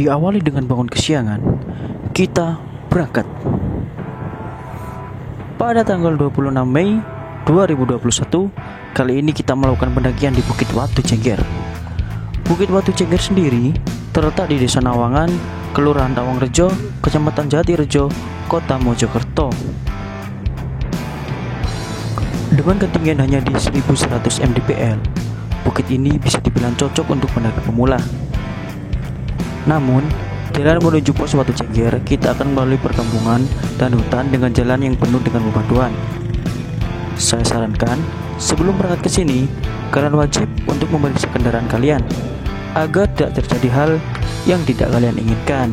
Diawali dengan bangun kesiangan, kita berangkat. Pada tanggal 26 Mei 2021, kali ini kita melakukan pendakian di Bukit Watu Cengger. Bukit Watu Cengger sendiri terletak di Desa Nawangan, Kelurahan Tawangrejo, Kecamatan Jatirejo, Kota Mojokerto. Dengan ketinggian hanya di 1100 mdpl, bukit ini bisa dibilang cocok untuk pendaki pemula. Namun, jalan menuju pos Watu Cengger, kita akan melalui perkampungan dan hutan dengan jalan yang penuh dengan bebatuan. Saya sarankan, sebelum berangkat ke sini, kalian wajib untuk memeriksa kendaraan kalian agar tidak terjadi hal yang tidak kalian inginkan.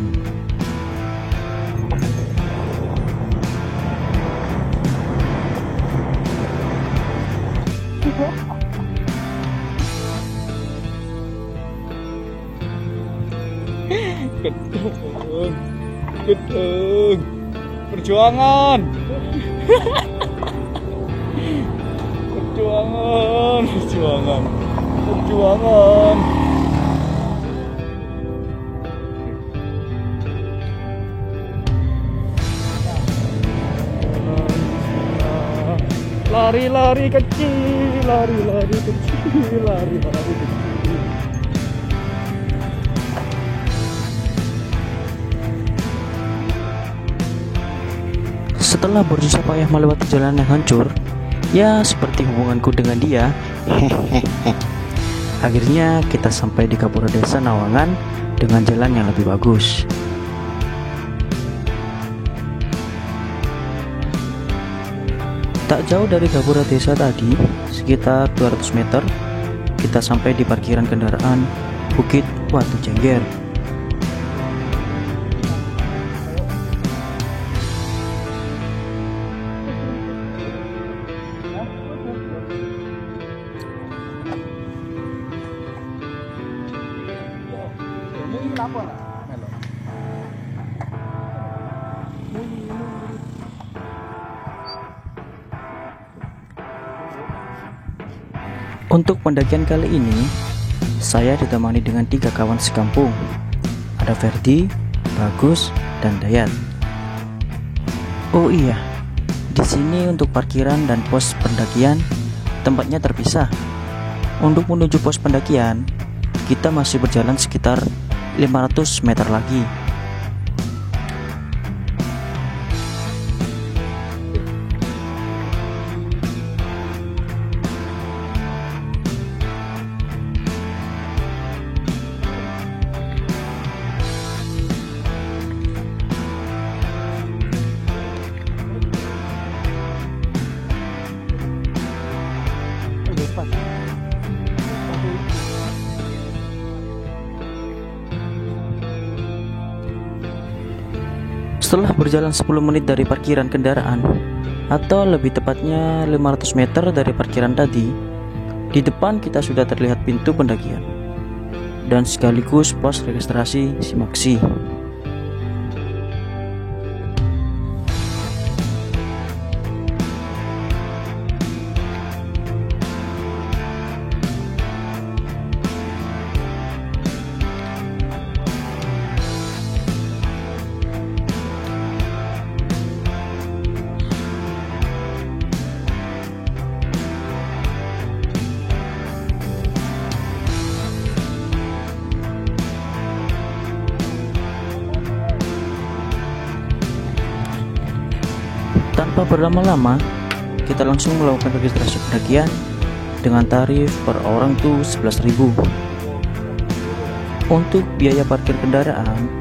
Gedung perjuangan perjuangan. Lari kecil, lari kecil. Setelah berusaha payah melewati jalan yang hancur, ya seperti hubunganku dengan dia, akhirnya kita sampai di Gapura Desa Nawangan dengan jalan yang lebih bagus. Tak jauh dari Gapura Desa tadi, sekitar 200 meter, kita sampai di parkiran kendaraan Bukit Watu Cengger. Untuk pendakian kali ini, saya ditemani dengan 3 kawan sekampung. Ada Ferdi, Bagus, dan Dayat. Oh iya, di sini untuk parkiran dan pos pendakian tempatnya terpisah. Untuk menuju pos pendakian, kita masih berjalan sekitar 500 meter lagi. Setelah berjalan 10 menit dari parkiran kendaraan, atau lebih tepatnya 500 meter dari parkiran tadi, di depan kita sudah terlihat pintu pendakian dan sekaligus pos registrasi Simaksi. Tanpa berlama-lama, kita langsung melakukan registrasi pendakian dengan tarif per orang tuh 11.000. Untuk biaya parkir kendaraan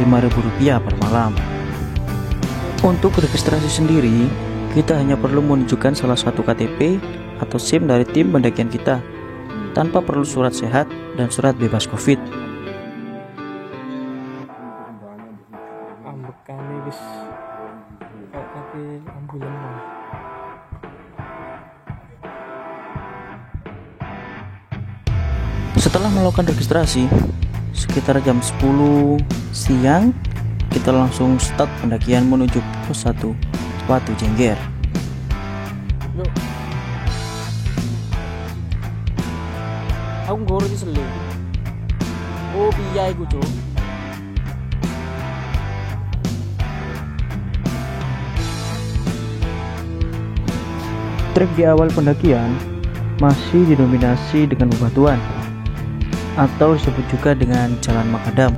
Rp5.000 per malam. Untuk registrasi sendiri, kita hanya perlu menunjukkan salah satu KTP atau SIM dari tim pendakian kita, tanpa perlu surat sehat dan surat bebas COVID. Ambekane wis kayak kaki ambulan mah. Setelah melakukan registrasi, sekitar jam 10 siang, kita langsung start pendakian menuju pos 1 Watu Jengger. Loh. Aku nggak ngerti sele. Oh piye iku, Cuk? Trek di awal pendakian masih didominasi dengan bebatuan atau disebut juga dengan jalan makadam.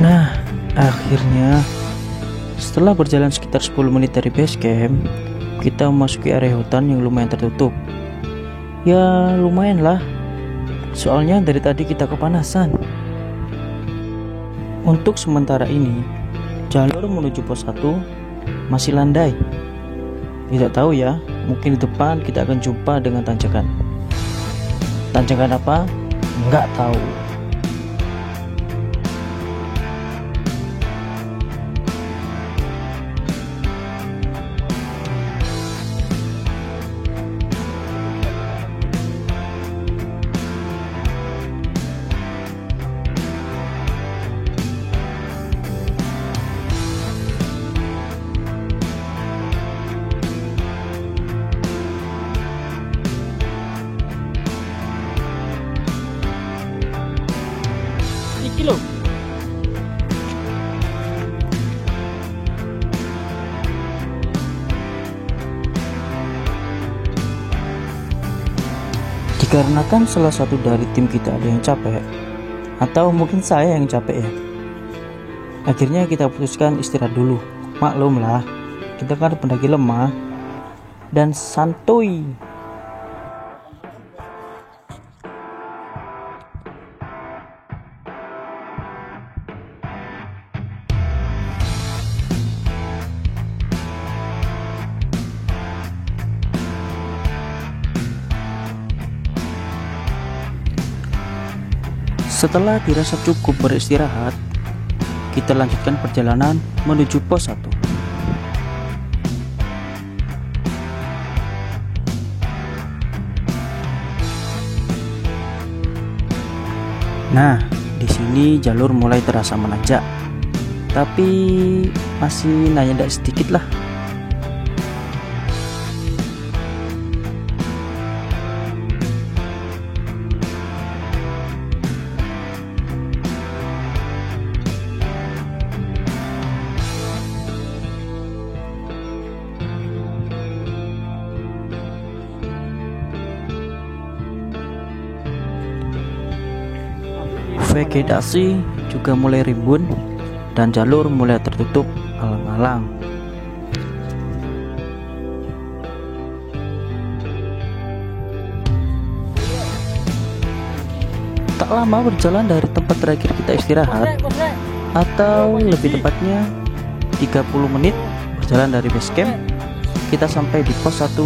Nah, akhirnya setelah berjalan sekitar 10 menit dari base camp, kita memasuki area hutan yang lumayan tertutup. Ya, lumayan lah. Soalnya dari tadi kita kepanasan. Untuk sementara ini, jalur menuju pos 1 masih landai. Tidak tahu ya, mungkin di depan kita akan jumpa dengan tanjakan. Tanjakan apa? Nggak tahu. Iki lho. Dikarenakan salah satu dari tim kita ada yang capek, atau mungkin saya yang capek ya, akhirnya kita putuskan istirahat dulu. Maklum lah, kita kan pendaki lemah dan santuy. Setelah dirasa cukup beristirahat, kita lanjutkan perjalanan menuju pos 1. Nah, di sini jalur mulai terasa menanjak, tapi masih nanjak sedikit lah. Vegetasi juga mulai rimbun dan jalur mulai tertutup alang-alang. Tak lama berjalan dari tempat terakhir kita istirahat, atau lebih tepatnya 30 menit berjalan dari base camp, kita sampai di pos 1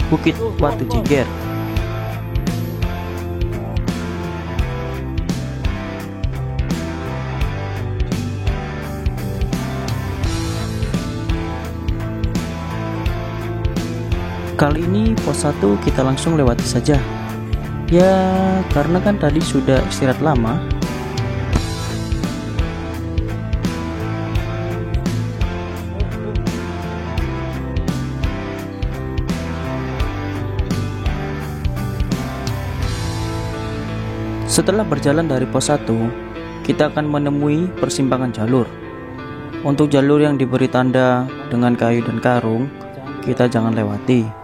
Bukit Watu Jengger. Kali ini pos 1 kita langsung lewati saja. Ya, karena kan tadi sudah istirahat lama. Setelah berjalan dari pos 1, kita akan menemui persimpangan jalur. Untuk jalur yang diberi tanda dengan kayu dan karung, kita jangan lewati.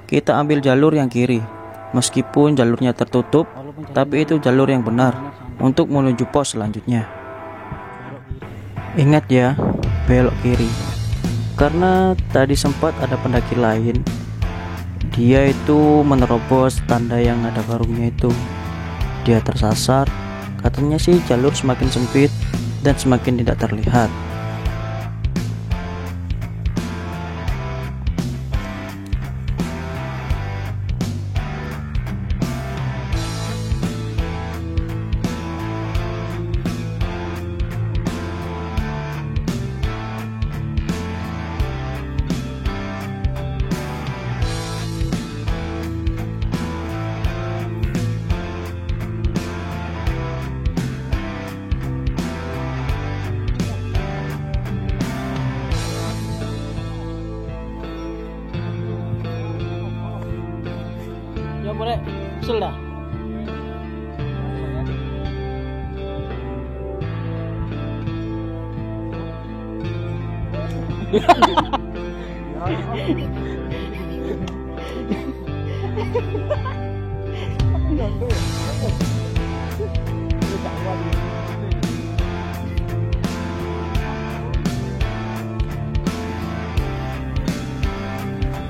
Kita ambil jalur yang kiri. Meskipun jalurnya tertutup, tapi itu jalur yang benar untuk menuju pos selanjutnya. Ingat ya, belok kiri. karena tadi sempat ada pendaki lain. Dia itu menerobos tanda yang ada karungnya itu. Dia tersasar. Katanya sih jalur semakin sempit dan semakin tidak terlihat. Ya boleh, sudah.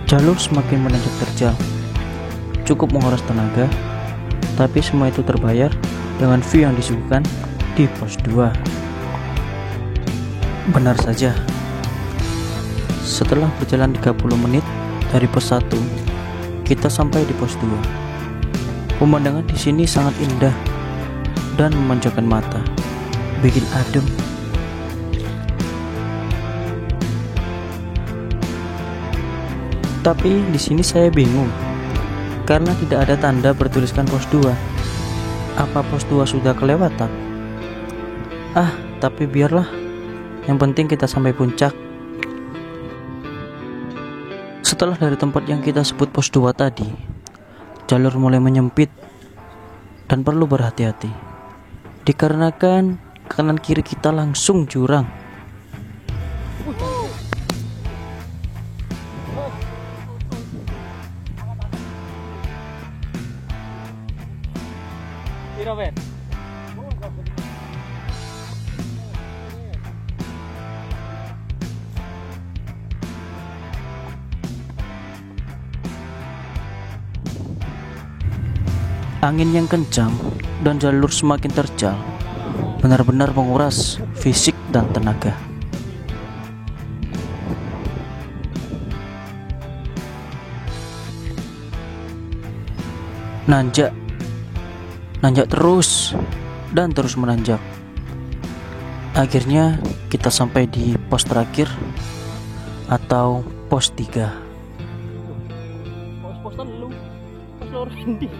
Jalur semakin menanjak terjal. Cukup menguras tenaga, tapi semua itu terbayar dengan view yang disuguhkan di pos 2. Benar saja, setelah berjalan 30 menit dari pos 1, kita sampai di pos 2. Pemandangan di sini sangat indah dan memanjakan mata, bikin adem. Tapi di sini saya bingung karena tidak ada tanda bertuliskan pos 2. Apa pos 2 sudah kelewatan? Tapi biarlah. Yang penting kita sampai puncak. Setelah dari tempat yang kita sebut pos 2 tadi, jalur mulai menyempit dan perlu berhati-hati. Dikarenakan kanan kiri kita langsung jurang. Piro, Ben? Angin yang kencang dan jalur semakin terjal benar-benar menguras fisik dan tenaga. Nanjak terus dan terus menanjak. Akhirnya kita sampai di pos terakhir atau pos 3. Pos-posan lu. Pos loro endi?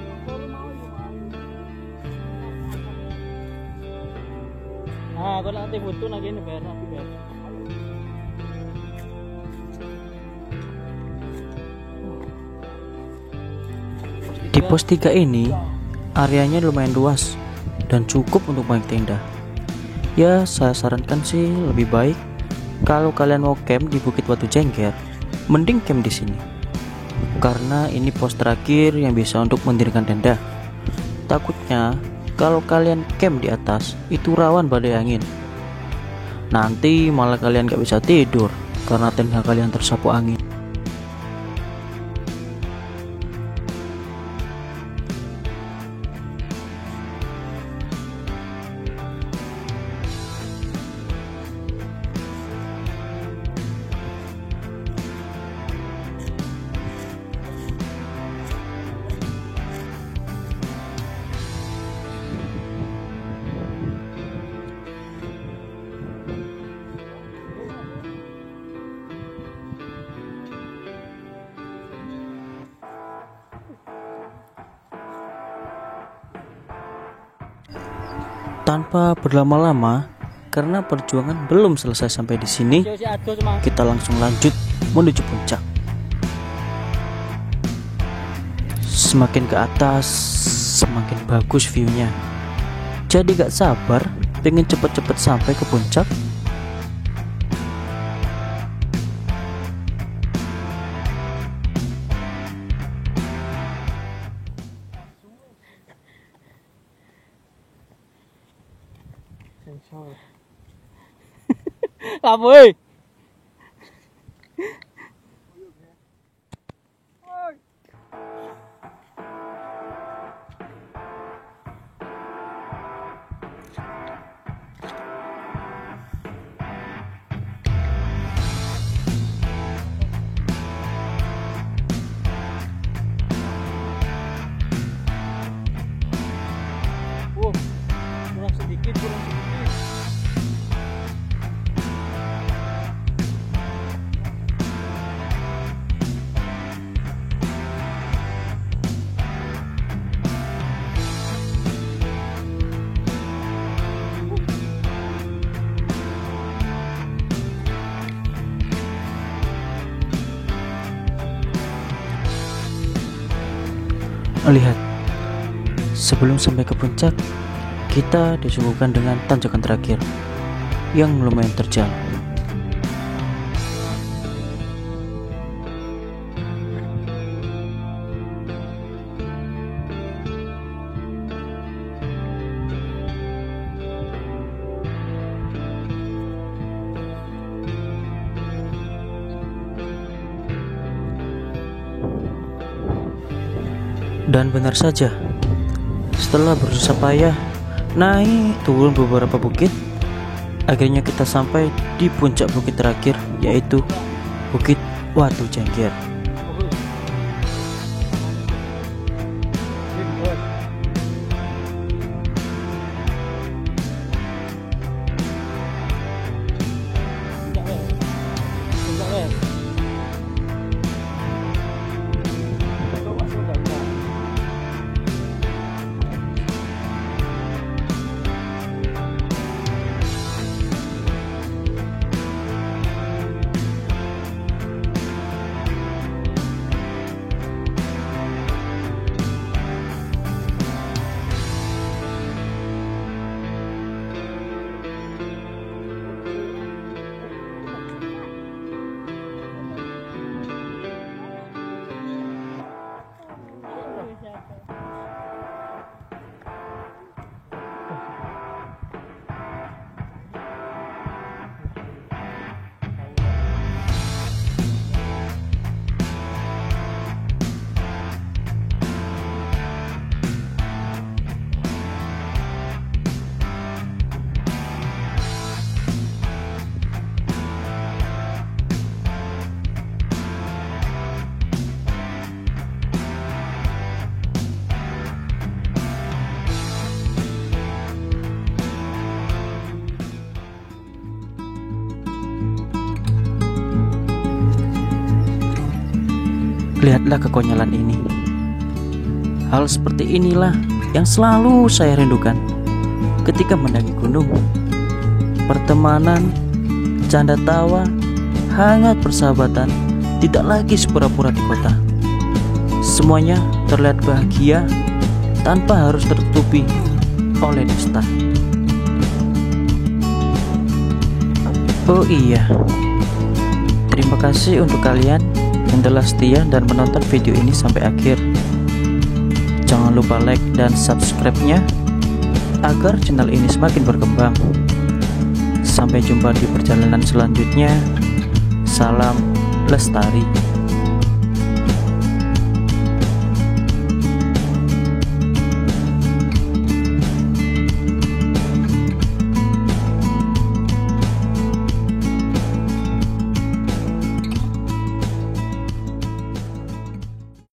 Kalau nanti butuh lagi ini bayar rapi bayar. Di pos 3 ini areanya lumayan luas dan cukup untuk banyak tenda. Ya, saya sarankan sih lebih baik kalau kalian mau camp di Bukit Batu Cengker, mending camp di sini. Karena ini pos terakhir yang bisa untuk mendirikan tenda. Takutnya kalau kalian camp di atas itu rawan badai angin. Nanti malah kalian gak bisa tidur karena tenda kalian tersapu angin. Tanpa berlama-lama, karena perjuangan belum selesai sampai di sini, kita langsung lanjut menuju puncak. Semakin ke atas, semakin bagus view-nya. Jadi gak sabar pengen cepet-cepet sampai ke puncak. Lah boy. Lihat, sebelum sampai ke puncak, kita disuguhkan dengan tanjakan terakhir yang lumayan terjal. Dan benar saja, setelah berusaha payah naik turun beberapa bukit, akhirnya kita sampai di puncak bukit terakhir, yaitu Bukit Watu Jengger. Lihatlah kekonyolan ini. Hal seperti inilah yang selalu saya rindukan ketika mendaki gunung. Pertemanan, canda tawa, hangat persahabatan, tidak lagi sepura-pura di kota. Semuanya terlihat bahagia tanpa harus tertutupi oleh dusta. Oh iya, terima kasih untuk kalian yang telah setia dan menonton video ini sampai akhir. Jangan lupa like dan subscribe-nya agar channel ini semakin berkembang. Sampai jumpa di perjalanan selanjutnya. Salam lestari.